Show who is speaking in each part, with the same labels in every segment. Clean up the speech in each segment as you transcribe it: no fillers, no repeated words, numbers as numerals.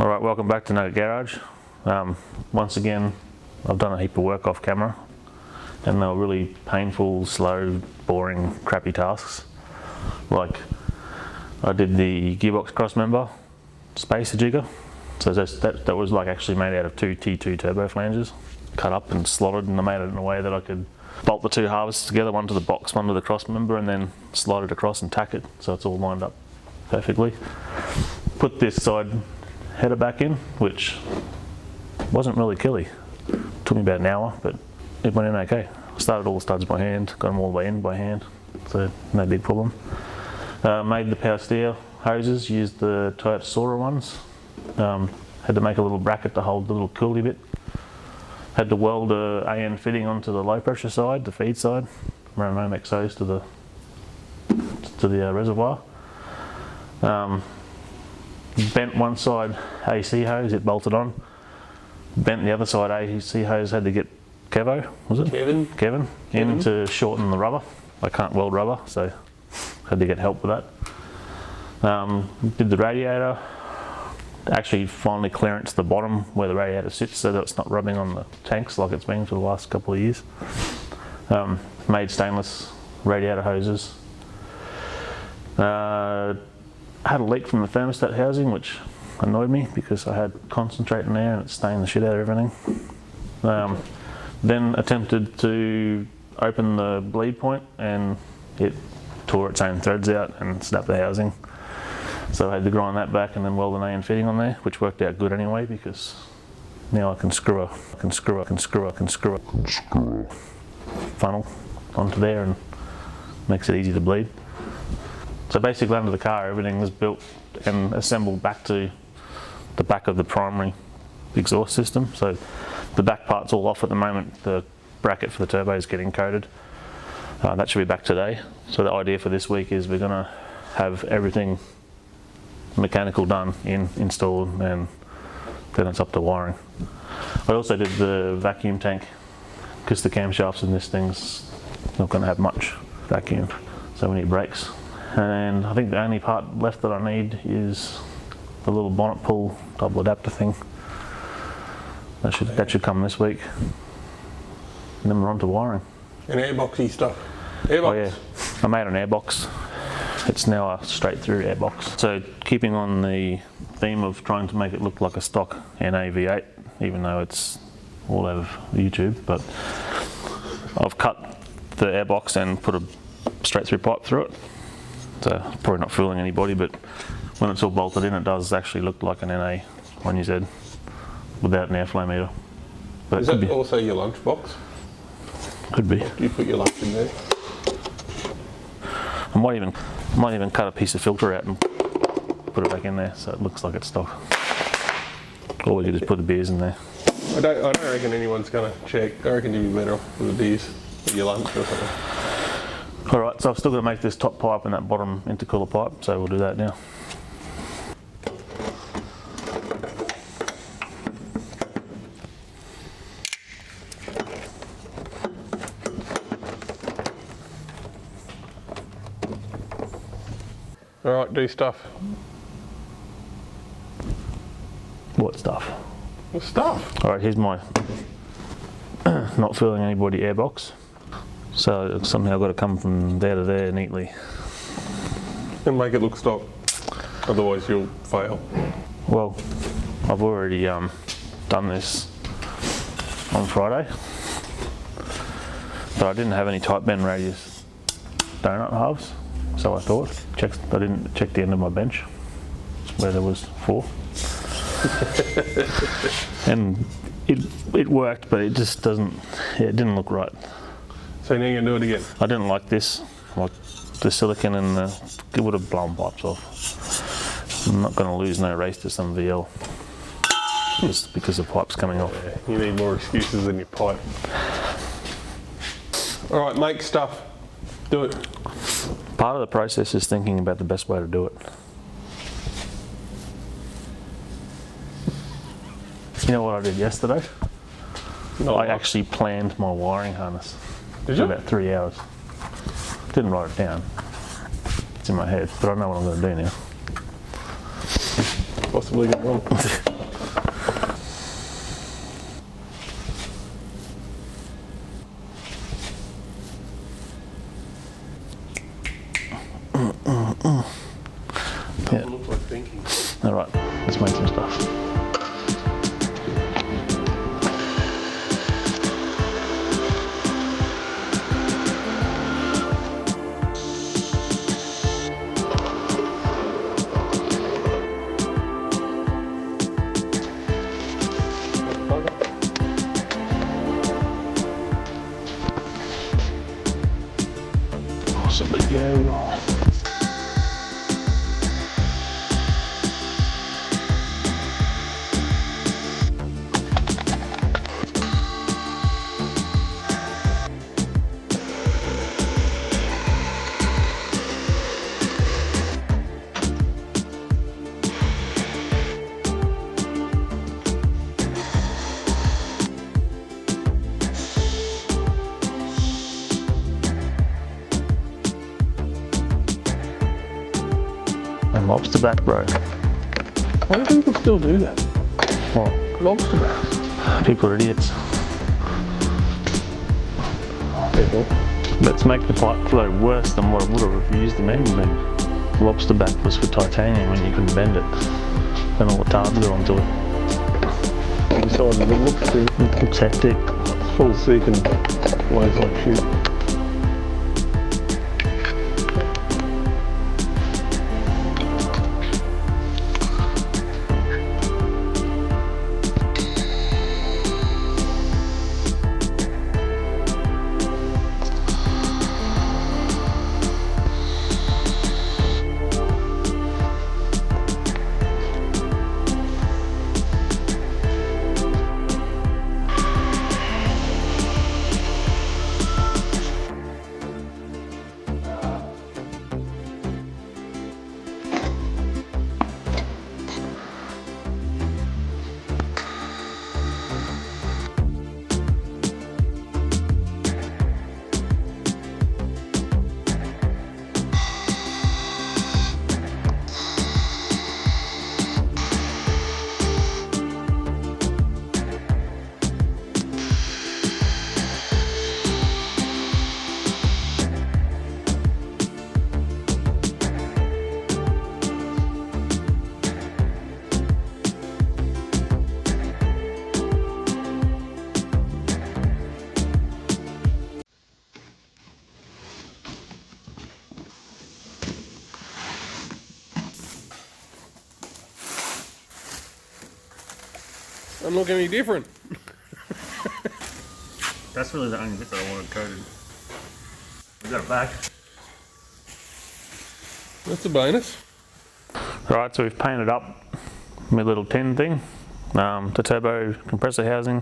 Speaker 1: Alright, welcome back to Nugget Garage. Once again, I've done a heap of work off camera and they were really painful, slow, boring, crappy tasks. Like, I did the gearbox cross member spacer jigger. So that was like actually made out of two T2 turbo flanges, cut up and slotted, and I made it in a way that I could bolt the two halves together, one to the box, one to the cross member, and then slide it across and tack it so it's all lined up perfectly. Put this side header back in, which wasn't really killy. Took me about an hour, but it went in okay. I started all the studs by hand, got them all the way in by hand, so no big problem. Made the power steer hoses, used the Toyota Supra ones. Had to make a little bracket to hold the little coolie bit. Had to weld a AN fitting onto the low pressure side, the feed side, run an Omex hose to the reservoir. Bent one side AC hose, it bolted on. Bent the other side AC hose, had to get Kevin in to shorten the rubber. I can't weld rubber, so had to get help with that. Did the radiator, actually finally clearance the bottom where the radiator sits so that it's not rubbing on the tanks like it's been for the last couple of years. Made stainless radiator hoses. Had a leak from the thermostat housing, which annoyed me because I had concentrate in there and it stained the shit out of everything. Then attempted to open the bleed point and it tore its own threads out and snapped the housing. So I had to grind that back and then weld an AN fitting on there, which worked out good anyway because now I can screw a funnel onto there and makes it easy to bleed. So basically under the car everything was built and assembled back to the back of the primary exhaust system. So the back part's all off at the moment. The bracket for the turbo is getting coated. That should be back today. So the idea for this week is we're going to have everything mechanical done, installed, and then it's up to wiring. I also did the vacuum tank because the camshafts in this thing's not going to have much vacuum, so we need brakes. And I think the only part left that I need is the little bonnet pull double adapter thing. That should come this week. And then we're on to wiring.
Speaker 2: And airboxy stuff. Airbox.
Speaker 1: Oh yeah, I made an airbox. It's now a straight through airbox. So keeping on the theme of trying to make it look like a stock NA V8, even though it's all over YouTube, but I've cut the airbox and put a straight through pipe through it. So probably not fooling anybody, but when it's all bolted in, it does actually look like an NA 1UZ without an airflow meter. But
Speaker 2: is that also your lunchbox?
Speaker 1: Could be.
Speaker 2: Do you put your lunch in there?
Speaker 1: I might even cut a piece of filter out and put it back in there so it looks like it's stock. Or we could just put the beers in there.
Speaker 2: I don't reckon anyone's going to check. I reckon you'd be better off with the beers with your lunch or something.
Speaker 1: Alright, so I've still got to make this top pipe and that bottom intercooler pipe, so we'll do that now.
Speaker 2: Alright, do stuff.
Speaker 1: What stuff?
Speaker 2: What stuff?
Speaker 1: Alright, here's my not fooling anybody airbox. So it's somehow got to come from there to there neatly.
Speaker 2: And make it look stock, otherwise you'll fail.
Speaker 1: Well, I've already done this on Friday, but I didn't have any tight bend radius donut halves, so I thought, I didn't check the end of my bench where there was 4. And it worked, but it just it didn't look right.
Speaker 2: So now you're going to do it again?
Speaker 1: I didn't like this, like the silicon and it would have blown pipes off. I'm not going to lose no race to some VL just because the pipe's coming off.
Speaker 2: Yeah, you need more excuses than your pipe. Alright, make stuff. Do it.
Speaker 1: Part of the process is thinking about the best way to do it. You know what I did yesterday? I actually planned my wiring harness.
Speaker 2: Did you?
Speaker 1: For about 3 hours. Didn't write it down. It's in my head, but I know what I'm going to do now.
Speaker 2: Possibly get wrong.
Speaker 1: let's make some stuff. Somebody go. And lobster back, bro.
Speaker 2: Why do people still do that?
Speaker 1: What?
Speaker 2: Lobster back.
Speaker 1: People are idiots.
Speaker 2: People.
Speaker 1: Let's make the pipe flow worse than what it would have if you used the manual beam. Lobster back was for titanium when you couldn't bend it. Then all the tar got onto it.
Speaker 2: Besides, it looks too.
Speaker 1: It looks hectic.
Speaker 2: It's full so you can waste like shit. Doesn't look any different.
Speaker 1: That's really the only bit that I wanted coated. We got it back.
Speaker 2: That's a bonus.
Speaker 1: Right, so we've painted up my little tin thing, the turbo compressor housing.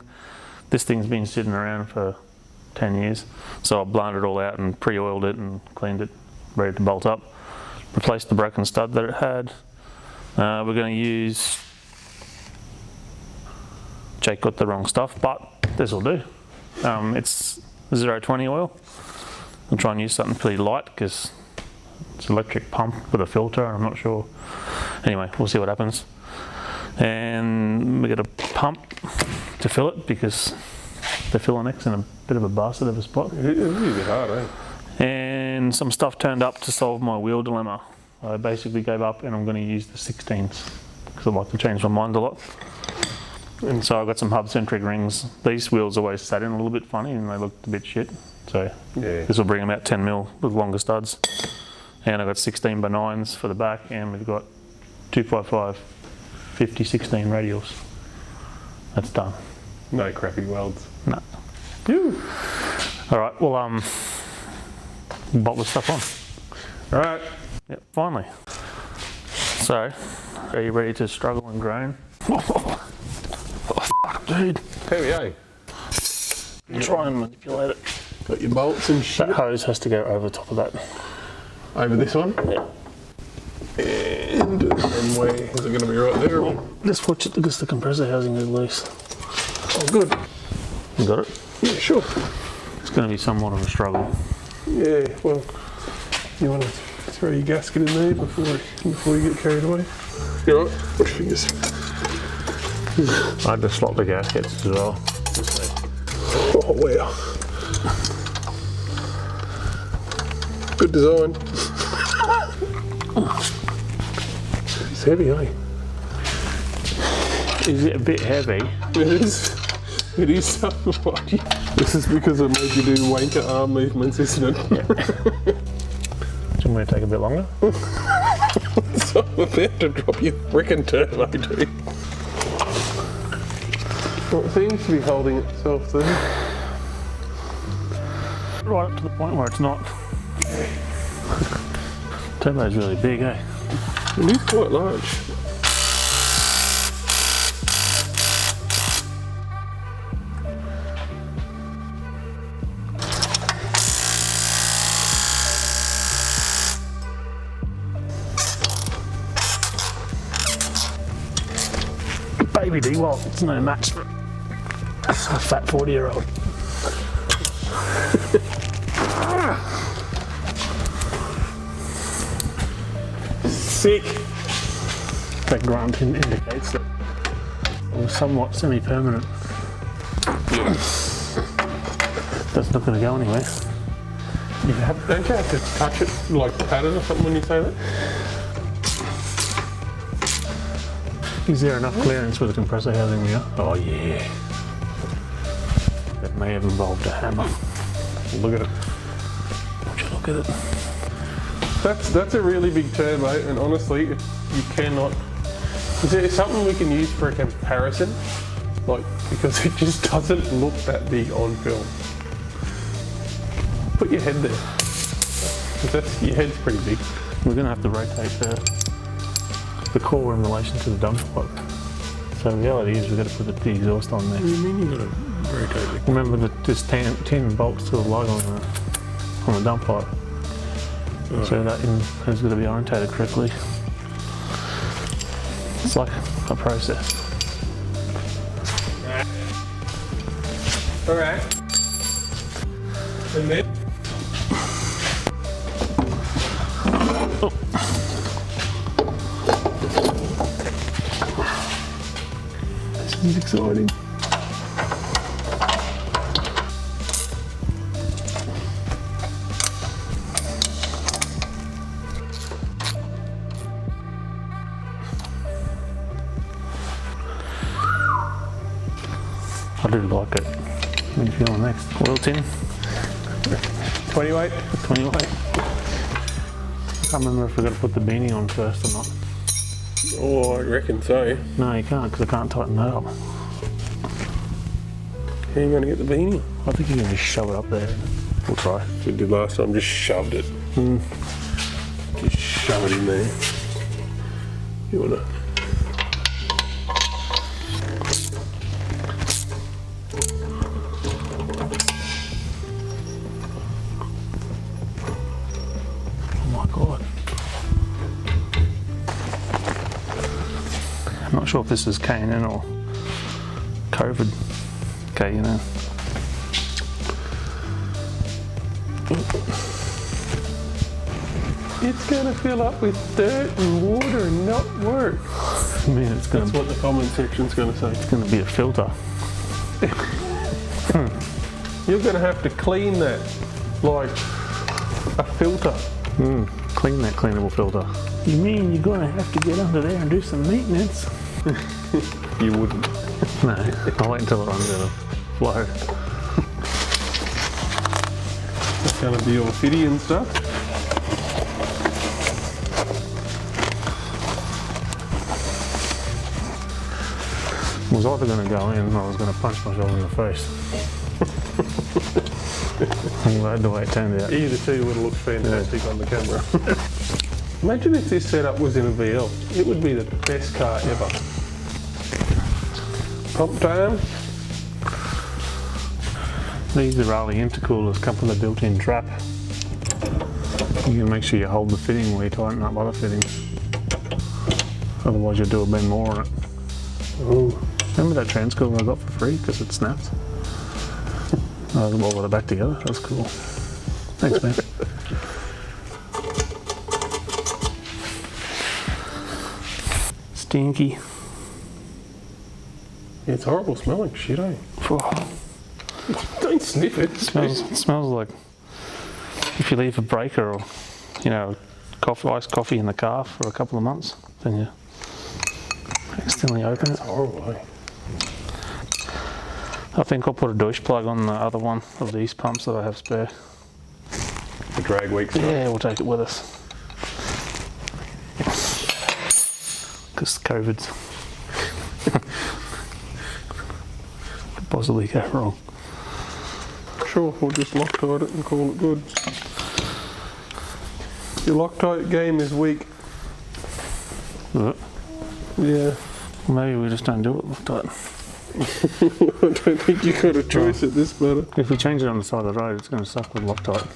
Speaker 1: This thing's been sitting around for 10 years, so I blown it all out and pre-oiled it and cleaned it, ready to bolt up. Replaced the broken stud that it had. We're going to use, Jake got the wrong stuff, but this will do. It's 020 oil. I'll try and use something pretty light because it's an electric pump with a filter, I'm not sure. Anyway, we'll see what happens. And we got a pump to fill it because the filler neck's in a bit of a bastard of a spot.
Speaker 2: It's really a bit hard, eh?
Speaker 1: And some stuff turned up to solve my wheel dilemma. I basically gave up and I'm going to use the 16s because I like to change my mind a lot. And so I got some hub-centric rings. These wheels always sat in a little bit funny and they looked a bit shit. So
Speaker 2: yeah,
Speaker 1: this will bring them out 10 mil with longer studs. And I've got 16 by 9s for the back and we've got 2x5 50-16 radials. That's done.
Speaker 2: no crappy welds.
Speaker 1: No.
Speaker 2: Phew.
Speaker 1: All right, well, bolt the stuff on.
Speaker 2: All right.
Speaker 1: Yep, finally. So, are you ready to struggle and groan? Oh, fuck, dude.
Speaker 2: Heavy, eh?
Speaker 1: Try and manipulate it.
Speaker 2: Got your bolts and shit.
Speaker 1: That hose has to go over the top of that.
Speaker 2: Over this one?
Speaker 1: Yeah.
Speaker 2: And where is it going to be right there? Or?
Speaker 1: Just watch it because the compressor housing is loose.
Speaker 2: Oh, good.
Speaker 1: You got it?
Speaker 2: Yeah, sure.
Speaker 1: It's going to be somewhat of a struggle.
Speaker 2: Yeah, well, you want to throw your gasket in there before you get carried away? You all right? Watch your fingers.
Speaker 1: I had to slot the gaskets as well.
Speaker 2: Oh, wow. Good design. It's heavy, eh?
Speaker 1: Is it a bit heavy?
Speaker 2: It is. It is somewhat. This is because it made you do wanker arm movements, isn't it?
Speaker 1: Yeah. Do you want me to take a bit longer?
Speaker 2: So I'm about to drop your frickin' turbo, dude. Well, it seems to be holding itself there.
Speaker 1: Right up to the point where it's not. Turbo's really big, eh?
Speaker 2: It is quite large.
Speaker 1: Baby D-Walt, it's no match for a fat 40-year-old.
Speaker 2: Sick.
Speaker 1: That grunt indicates that it was somewhat semi-permanent. That's not going to go anywhere.
Speaker 2: Don't you have to touch it, like pat it or something when you say that?
Speaker 1: Is there enough clearance with the compressor housing here? Oh yeah. That may have involved a hammer.
Speaker 2: Look at it.
Speaker 1: Would you look at it?
Speaker 2: That's a really big turbo, and honestly, you cannot. Is there something we can use for a comparison? Like, because it just doesn't look that big on film. Put your head there. 'Cause your head's pretty big.
Speaker 1: We're going to have to rotate the core in relation to the dump pipe. So the reality is we've got to put the exhaust on there.
Speaker 2: What do you mean you got to rotate it?
Speaker 1: Remember that there's 10 bolts to the lug on the dump pipe.
Speaker 2: Right.
Speaker 1: So that has got to be orientated correctly. It's like a process.
Speaker 2: Alright. And then?
Speaker 1: This is exciting. I do like it. What are you feeling next? Oil tin?
Speaker 2: 20 weight?
Speaker 1: 20 weight. I can't remember if we've got to put the beanie on first or not.
Speaker 2: Oh, I reckon so.
Speaker 1: No, you can't, because I can't tighten that up.
Speaker 2: How are you going to get the beanie?
Speaker 1: I think you can just shove it up there. We'll try.
Speaker 2: We did last time, just shoved it. Just shove it in there. You want to?
Speaker 1: Oh my God. I'm not sure if this is K&N or COVID. K&N.
Speaker 2: It's going to fill up with dirt and water and not work.
Speaker 1: I mean, it's going
Speaker 2: That's what the comment section's going to say.
Speaker 1: to be a filter.
Speaker 2: You're going to have to clean that like a filter.
Speaker 1: Clean that cleanable filter. You mean you're going to have to get under there and do some maintenance?
Speaker 2: You wouldn't.
Speaker 1: No, I'll wait until it runs out of flow.
Speaker 2: It's going to be all fitty and stuff.
Speaker 1: I was either going to go in or I was going to punch myself in the face. I'm glad the way it turned out.
Speaker 2: Either two would have looked fantastic on the camera. Imagine if this setup was in a VL. It would be the best car ever. Pump time.
Speaker 1: These are Raleigh intercoolers come with a built-in trap. You can make sure you hold the fitting while you tighten up other fittings. Otherwise you'll do a bend more on it.
Speaker 2: Ooh.
Speaker 1: Remember that transcooler I got for free because it snapped? I welded it back together. That's cool. Thanks, man. Stinky.
Speaker 2: Yeah, it's horrible smelling shit, eh? Don't sniff it.
Speaker 1: It smells like if you leave a breaker or, iced coffee in the car for a couple of months, then
Speaker 3: accidentally open it.
Speaker 2: Horrible, eh?
Speaker 3: I think I'll put a douche plug on the other one of these pumps that I have spare.
Speaker 2: The drag week stuff.
Speaker 3: Yeah, we'll take it with us. Because COVID's could possibly go wrong.
Speaker 2: Sure, we'll just Loctite it and call it good. Your Loctite game is weak.
Speaker 3: Is it?
Speaker 2: Yeah.
Speaker 3: Maybe we just don't do it Loctite.
Speaker 2: I don't think you've got a choice at this matter.
Speaker 3: If we change it on the side of the road, it's going to suck with Loctite.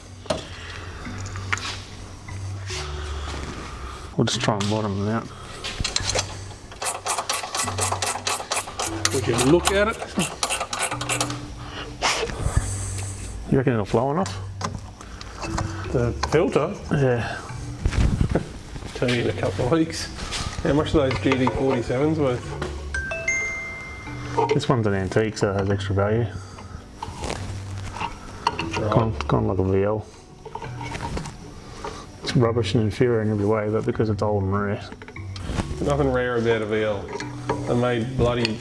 Speaker 3: We'll just try and bottom them out.
Speaker 2: We can look at it.
Speaker 3: You reckon it'll flow enough?
Speaker 2: The filter,
Speaker 3: Yeah.
Speaker 2: tell you in a couple of weeks. How much are those GD47s worth?
Speaker 3: This one's an antique, so it has extra value. Kind of like a VL. It's rubbish and inferior in every way, but because it's old and rare.
Speaker 2: Nothing rare about a VL. They made bloody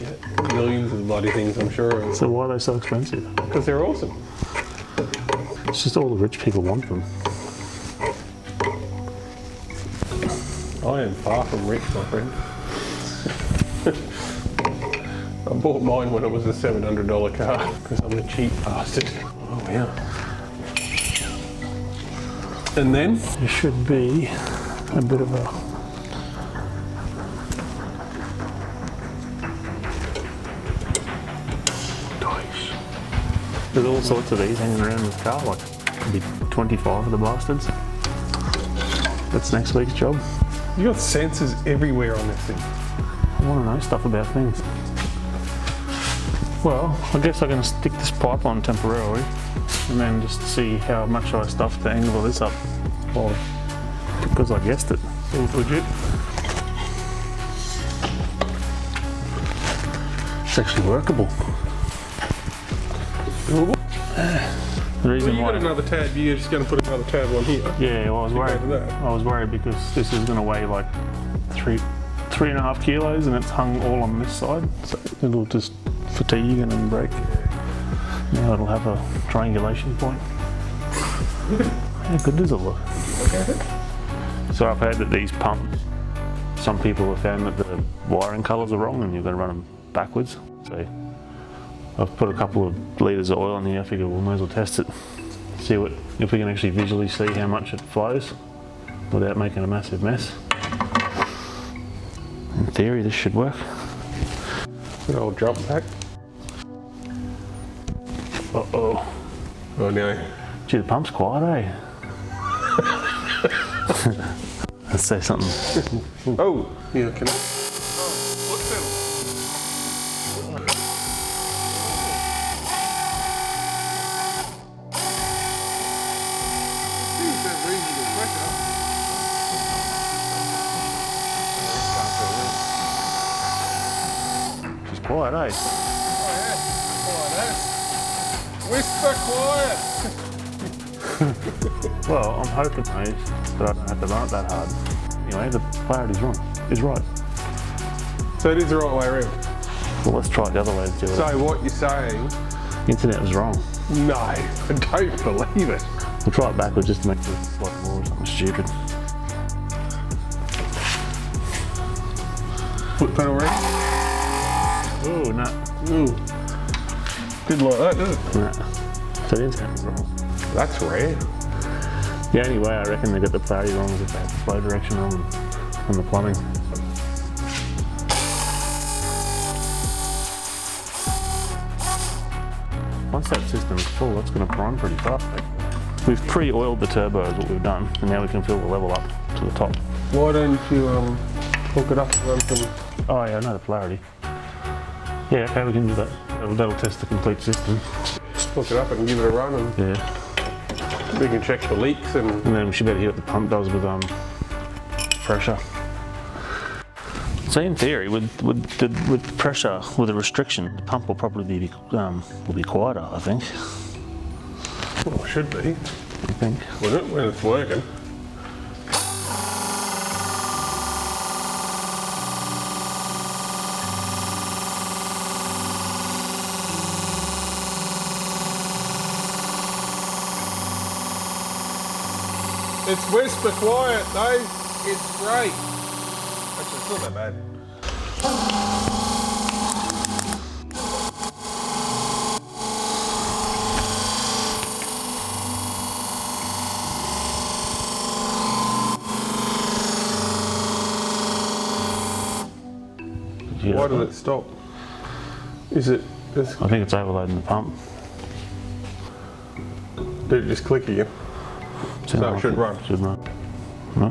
Speaker 2: millions of bloody things, I'm sure.
Speaker 3: So why are they so expensive?
Speaker 2: Because they're awesome.
Speaker 3: It's just all the rich people want them.
Speaker 2: I am far from rich, my friend. I bought mine when it was a $700 car because I'm a cheap bastard. Oh yeah. And then
Speaker 3: There should be a bit of a... Nice. There's all sorts of these hanging around this car, like maybe 25 of the bastards. That's next week's job.
Speaker 2: you got sensors everywhere on this thing.
Speaker 3: I want to know stuff about things. Well, I guess I can stick this pipe on temporarily and then just see how much I stuff to angle this up. Well, because I guessed it.
Speaker 2: Seems legit.
Speaker 3: It's actually workable. The
Speaker 2: Well,
Speaker 3: reason
Speaker 2: you
Speaker 3: why,
Speaker 2: got another tab. You're just going to put another tab on here.
Speaker 3: yeah, well, I was worried.
Speaker 2: to that.
Speaker 3: I was worried because this is going to weigh like 3.5 kilos, and it's hung all on this side, so it'll just fatigue and then break. Now it'll have a triangulation point. How good does it look? So I've heard that these pumps, some people have found that the wiring colours are wrong and you've got to run them backwards. So I've put a couple of litres of oil in here. I figure we might as well test it, see if we can actually visually see how much it flows without making a massive mess. In theory, this should work.
Speaker 2: Good old jump pack.
Speaker 3: Uh-oh.
Speaker 2: Oh no.
Speaker 3: Gee, the pump's quiet, eh? Let's say something.
Speaker 2: Oh, yeah, can I?
Speaker 3: She's quiet, eh?
Speaker 2: Whisper quiet.
Speaker 3: Well, I'm hoping, mate, that I don't have to run it that hard. Anyway, the clarity's right.
Speaker 2: So it is the right way around.
Speaker 3: Well, let's try it the other way. Do it.
Speaker 2: So what you're saying?
Speaker 3: The internet was wrong.
Speaker 2: No, I don't believe it.
Speaker 3: We'll try it backwards just to make this like more or something stupid.
Speaker 2: Foot pedal ready?
Speaker 3: Oh, no.
Speaker 2: Ooh. Didn't like that, did it?
Speaker 3: No. So the internet was wrong.
Speaker 2: That's rare.
Speaker 3: The only way I reckon they got the clarity wrong is if they had the flow direction on the plumbing. Once that system's full, that's going to prime pretty fast. We've pre-oiled the turbo is what we've done, and now we can fill the level up to the top.
Speaker 2: Why don't you hook it up and run some?
Speaker 3: Oh yeah, I know the polarity. Yeah, okay, we can do that. That'll test the complete system.
Speaker 2: Hook it up and give it a run, and
Speaker 3: Yeah.
Speaker 2: we can check for leaks and.
Speaker 3: And then we should be able to hear what the pump does with pressure. So in theory, with pressure, with a restriction, the pump will probably be quieter, I think.
Speaker 2: Well, it should be,
Speaker 3: I think.
Speaker 2: wouldn't it, when it's working? It's whisper quiet, Dave. It's great. Actually, it's not that bad. Why did it stop? Is it?
Speaker 3: I think it's overloading the pump.
Speaker 2: Did it just click again? So it should run.
Speaker 3: Should run. No?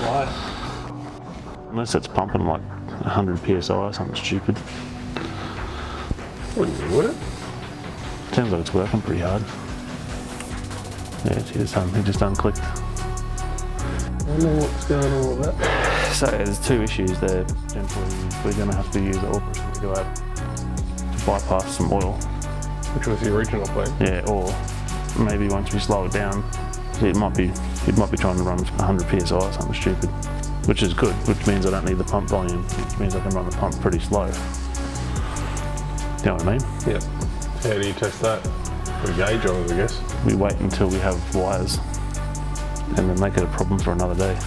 Speaker 2: Why? Why?
Speaker 3: Unless it's pumping like 100 psi or something stupid.
Speaker 2: Wouldn't you, would it?
Speaker 3: Sounds like it's working pretty hard. Yeah, it just unclicked.
Speaker 2: I don't know what's going on with that.
Speaker 3: So there's two issues there. Potentially we're going to have to use the oil pressure regulator to bypass some oil.
Speaker 2: Which was the original plan.
Speaker 3: Yeah, or maybe once we slow it down, it might be trying to run 100 psi or something stupid, which is good, which means I don't need the pump volume, which means I can run the pump pretty slow. You know what I mean?
Speaker 2: Yeah. How do you test that? Put a gauge on it, I guess.
Speaker 3: We wait until we have wires and then make it a problem for another day.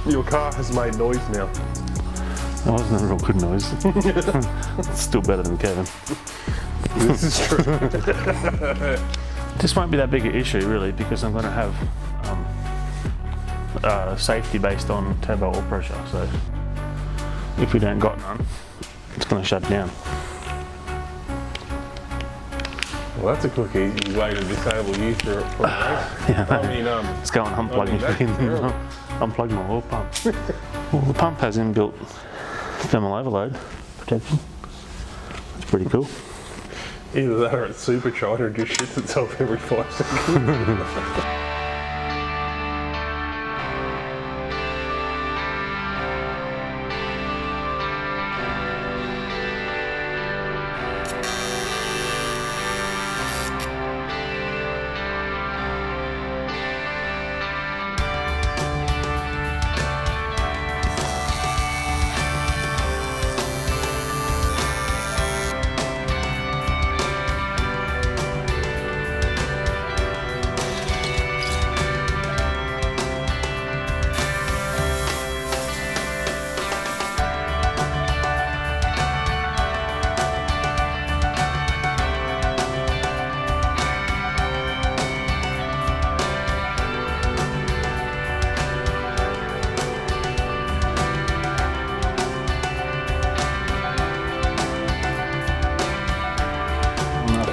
Speaker 2: Your car has made noise now.
Speaker 3: That wasn't a real good noise. It's still better than Kevin.
Speaker 2: This is true.
Speaker 3: This won't be that big an issue really, because I'm going to have safety based on turbo oil pressure. So if we don't got none, it's going to shut down.
Speaker 2: Well, that's a quick, easy way to disable you for a race.
Speaker 3: Yeah,
Speaker 2: I mean,
Speaker 3: let's go and unplug unplug my oil pump. Well, the pump has inbuilt thermal overload protection. That's pretty cool.
Speaker 2: Either that or it's supercharged or it just shits itself every 5 seconds.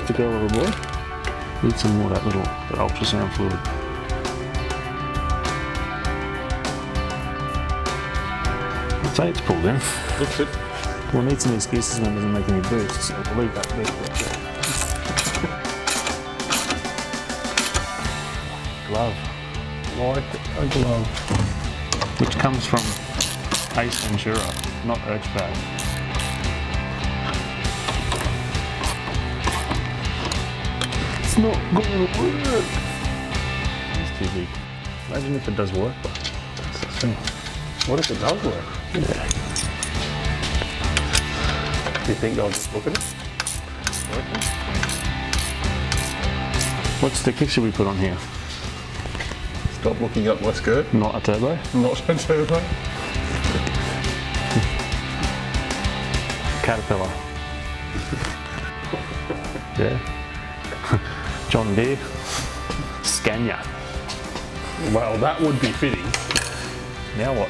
Speaker 3: To go overboard. Need some more of that ultrasound fluid. I'd say it's pulled in.
Speaker 2: Looks it.
Speaker 3: We'll need some excuses when it doesn't make any boost, so we'll leave that boost right there. Glove.
Speaker 2: Like a glove.
Speaker 3: Which comes from Ace Ventura, not Urchbag.
Speaker 2: Not going to work.
Speaker 3: It's too big. Imagine if it does work. That's the thing.
Speaker 2: What if it does work?
Speaker 3: Yeah.
Speaker 2: Do you think I'll just look at it? Working?
Speaker 3: What sticker should we put on here?
Speaker 2: Stop looking up my skirt.
Speaker 3: Not a turbo?
Speaker 2: Not a turbo.
Speaker 3: Caterpillar. Yeah. John Deere. Scania.
Speaker 2: Well, that would be fitting.
Speaker 3: Now what?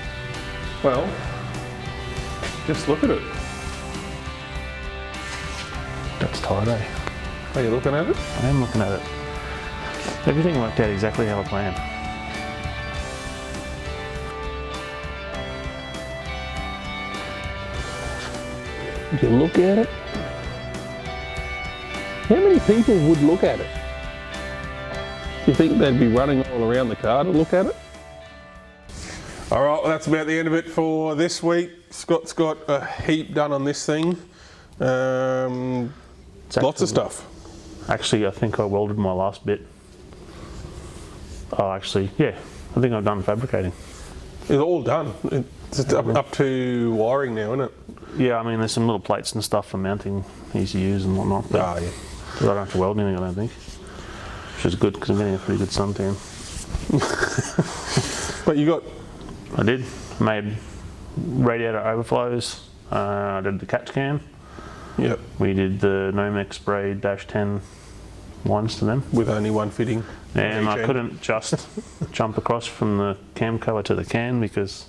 Speaker 2: Well, just look at it.
Speaker 3: That's tight, eh?
Speaker 2: Are you looking at it?
Speaker 3: I am looking at it. Everything worked out exactly how I planned.
Speaker 2: Did you look at it? How many people would look at it? Do you think they'd be running all around the car to look at it? All right, well, that's about the end of it for this week. Scott's got a heap done on this thing. Lots of stuff.
Speaker 3: Actually, I think I welded my last bit. Oh, actually, yeah. I think I've done fabricating.
Speaker 2: It's all done. It's up to wiring now, isn't it?
Speaker 3: Yeah, I mean, there's some little plates and stuff for mounting ECUs and whatnot, but
Speaker 2: Yeah.
Speaker 3: I don't have to weld anything, I don't think. Which is good because I'm getting a pretty good suntan.
Speaker 2: But you got...
Speaker 3: I did. Made radiator overflows. I did the catch can.
Speaker 2: Yep.
Speaker 3: We did the Nomex spray -10 lines to them.
Speaker 2: With only one fitting.
Speaker 3: And
Speaker 2: on
Speaker 3: I
Speaker 2: each
Speaker 3: couldn't just jump across from the cam cover to the can because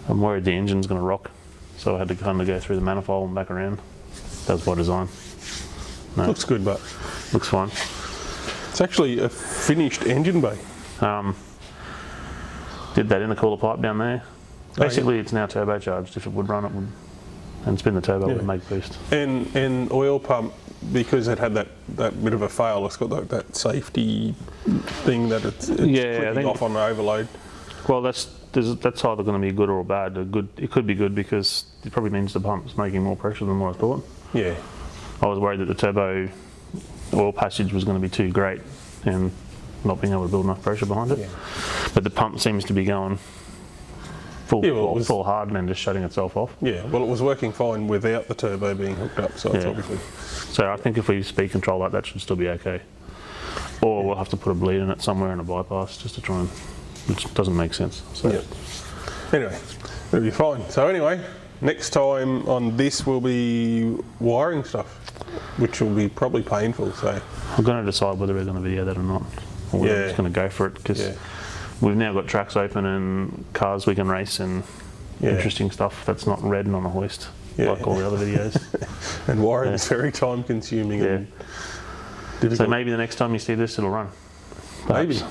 Speaker 3: I'm worried the engine's going to rock. So I had to kind of go through the manifold and back around. That was by design. No,
Speaker 2: Looks good, but
Speaker 3: looks fine.
Speaker 2: it's actually a finished engine bay.
Speaker 3: Did that intercooler pipe down there. Basically, it's now turbocharged. If it would run, it would, and spin the turbo, it would make boost.
Speaker 2: And oil pump, because it had that bit of a fail, it's got like that safety thing that it's
Speaker 3: Yeah, I think-
Speaker 2: off on the overload.
Speaker 3: Well, that's either going to be good or bad. It could be good because it probably means the pump's making more pressure than what I thought.
Speaker 2: Yeah.
Speaker 3: I was worried that the turbo oil passage was going to be too great and not being able to build enough pressure behind it.
Speaker 2: Yeah.
Speaker 3: But the pump seems to be going full,
Speaker 2: Yeah, well, it was-
Speaker 3: full hard and then just shutting itself off.
Speaker 2: Yeah, well, it was working fine without the turbo being hooked up, so it's
Speaker 3: Yeah.
Speaker 2: obviously...
Speaker 3: So I think if we speed control that should still be okay. Or we'll have to put a bleed in it somewhere in a bypass just to try and, which doesn't make sense. So.
Speaker 2: Yeah. Anyway, it'll be fine. So anyway, next time on this will be wiring stuff, which will be probably painful, so...
Speaker 3: We're going to decide whether we're going to video that or not. Or we're
Speaker 2: Yeah.
Speaker 3: just going to go for it because
Speaker 2: Yeah.
Speaker 3: we've now got tracks open and cars we can race and
Speaker 2: Yeah.
Speaker 3: interesting stuff that's not red and on a hoist
Speaker 2: Yeah.
Speaker 3: like all the other videos.
Speaker 2: And wiring is very time consuming and
Speaker 3: So
Speaker 2: difficult.
Speaker 3: maybe the next time you see this, it'll run.
Speaker 2: Maybe.
Speaker 3: Perhaps.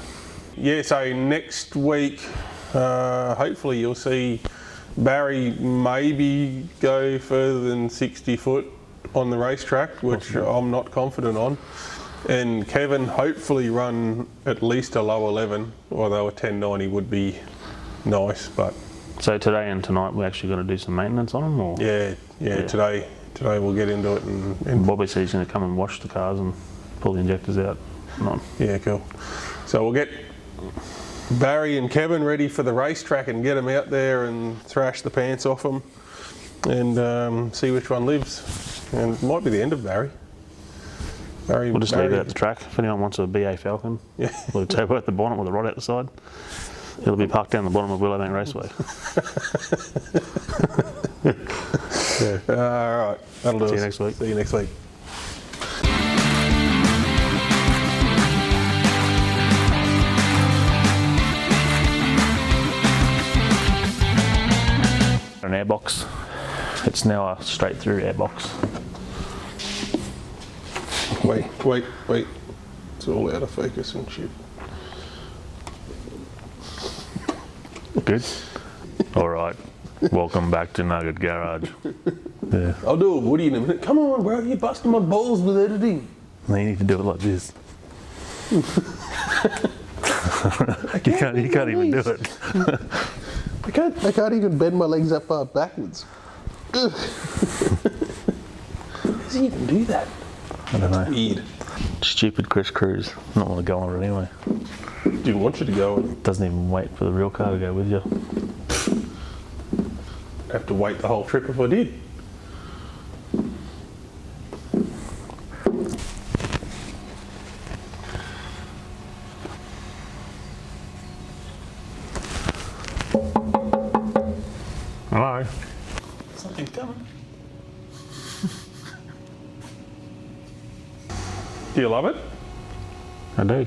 Speaker 2: Yeah, so next week, hopefully you'll see Barry maybe go further than 60 foot on the racetrack, which I'm not confident on. And Kevin hopefully run at least a low 11, although a 1090 would be nice, but
Speaker 3: So today and tonight we're actually going to do some maintenance on them, or
Speaker 2: yeah, today we'll get into it and
Speaker 3: Bobby says he's going to come and wash the cars and pull the injectors out. Not.
Speaker 2: yeah, cool. So we'll get Barry and Kevin ready for the racetrack and get them out there and thrash the pants off them and see which one lives. And it might be the end of Barry.
Speaker 3: We'll just leave it at the track. If anyone wants a BA Falcon
Speaker 2: Yeah.
Speaker 3: with a turbo at the bonnet with a rod out the side, it'll be parked down the bottom of Willowbank Raceway.
Speaker 2: All right, that'll do
Speaker 3: See you
Speaker 2: us.
Speaker 3: next week.
Speaker 2: See you next week.
Speaker 1: An airbox. It's now a straight through airbox.
Speaker 2: Wait. It's all out of focus and shit.
Speaker 1: Good. All right. Welcome back to Nugget Garage. Yeah.
Speaker 2: I'll do a Woody in a minute. Come on, bro, you're busting my balls with editing.
Speaker 1: Now you need to do it like this. You can't even do it.
Speaker 2: I can't even bend my legs that far backwards. How does he even do that?
Speaker 1: I don't know.
Speaker 2: Weird.
Speaker 1: Stupid Chris Cruz. Not want to go on it anyway.
Speaker 2: Didn't want you to go and
Speaker 1: Doesn't even wait for the real car to go with you.
Speaker 2: have to wait the whole trip if I did.
Speaker 3: Hello.
Speaker 2: Something's coming. Do you love it?
Speaker 3: I do.